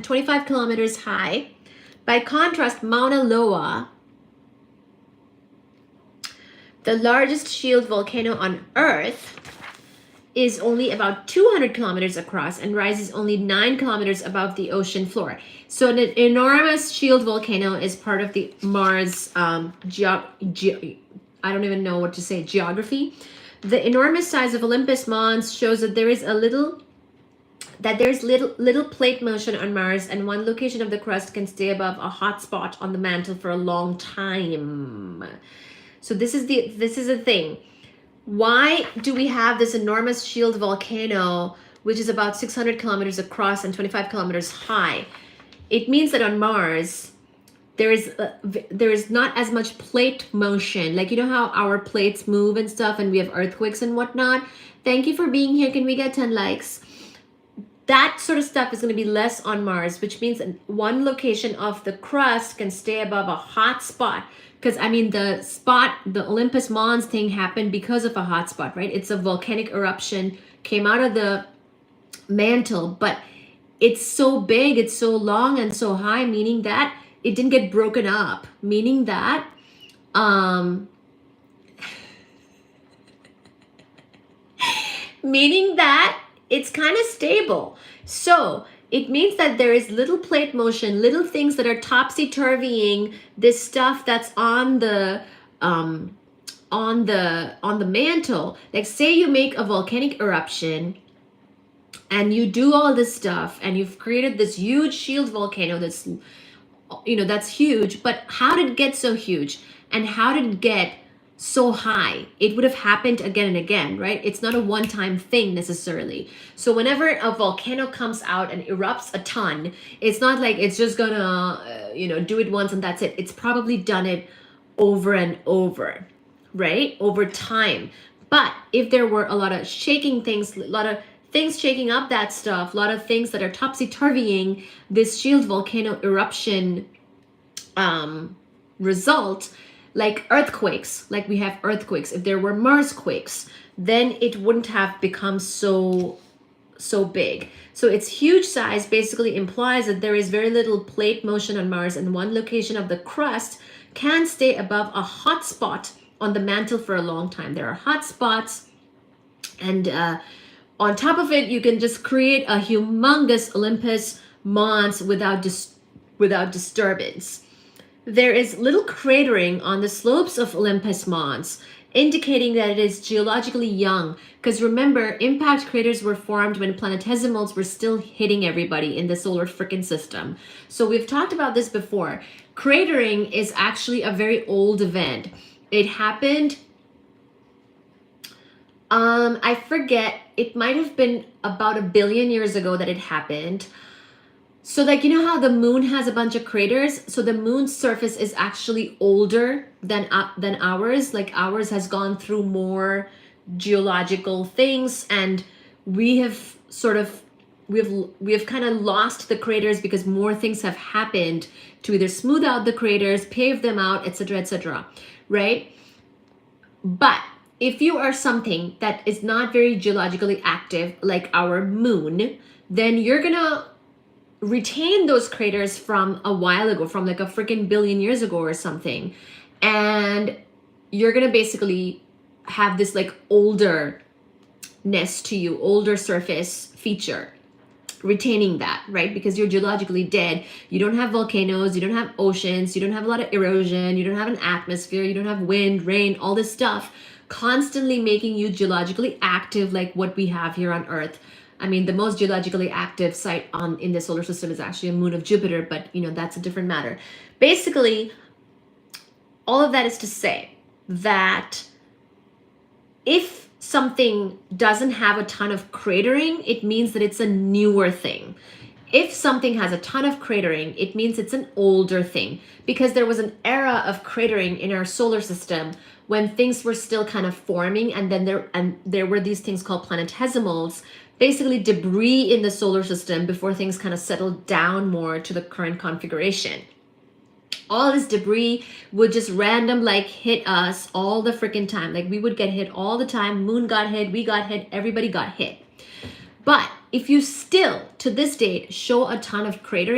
25 kilometers high. By contrast, Mauna Loa, the largest shield volcano on Earth, is only about 200 kilometers across and rises only 9 kilometers above the ocean floor. So an enormous shield volcano is part of the Mars I don't even know what to say, geography. The enormous size of Olympus Mons shows that there's little plate motion on Mars, and one location of the crust can stay above a hot spot on the mantle for a long time. So this is the thing. Why do we have this enormous shield volcano, which is about 600 kilometers across and 25 kilometers high? It means that on Mars, there is not as much plate motion. Like, you know how our plates move and stuff, and we have earthquakes and whatnot? Thank you for being here. Can we get 10 likes? That sort of stuff is going to be less on Mars, which means that one location of the crust can stay above a hot spot. Because, I mean, the Olympus Mons thing happened because of a hot spot, right? It's a volcanic eruption, came out of the mantle, but it's so big, it's so long and so high, meaning that it didn't get broken up, meaning that it's kind of stable. So it means that there is little plate motion, little things that are topsy-turvying this stuff that's on the mantle. Like, say you make a volcanic eruption and you do all this stuff and you've created this huge shield volcano that's huge, but how did it get so huge? And how did it get so high? It would have happened again and again, right? It's not a one-time thing necessarily. So whenever a volcano comes out and erupts a ton, it's not like it's just gonna do it once and that's it. It's probably done it over and over, right? Over time. But if there were a lot of shaking things, a lot of things shaking up that stuff, a lot of things that are topsy-turvying this shield volcano eruption result, like earthquakes, like we have earthquakes. If there were Marsquakes, then it wouldn't have become so big. So its huge size basically implies that there is very little plate motion on Mars, and one location of the crust can stay above a hot spot on the mantle for a long time. There are hot spots, and on top of it, you can just create a humongous Olympus Mons without disturbance. There is little cratering on the slopes of Olympus Mons, indicating that it is geologically young. Because remember, impact craters were formed when planetesimals were still hitting everybody in the solar frickin' system. So we've talked about this before. Cratering is actually a very old event. It happened, I forget, it might have been about 1 billion years ago that it happened. So, like, you know how the moon has a bunch of craters? So the moon's surface is actually older than ours. Like, ours has gone through more geological things, and we have kind of lost the craters because more things have happened to either smooth out the craters, pave them out, etc., right? But if you are something that is not very geologically active, like our moon, then you're gonna retain those craters from a while ago, from like a freaking billion years ago or something. And you're gonna basically have this like olderness to you, older surface feature, retaining that, right? Because you're geologically dead. You don't have volcanoes, you don't have oceans, you don't have a lot of erosion, you don't have an atmosphere, you don't have wind, rain, all this stuff constantly making you geologically active like what we have here on Earth. I mean, the most geologically active site in the solar system is actually a moon of Jupiter, but that's a different matter. Basically, all of that is to say that if something doesn't have a ton of cratering, it means that it's a newer thing. If something has a ton of cratering, it means it's an older thing, because there was an era of cratering in our solar system when things were still kind of forming, and then there were these things called planetesimals, basically debris in the solar system before things kind of settled down more to the current configuration. All this debris would just random like hit us all the freaking time. Like, we would get hit all the time. Moon got hit, we got hit, everybody got hit. But if you still to this date show a ton of crater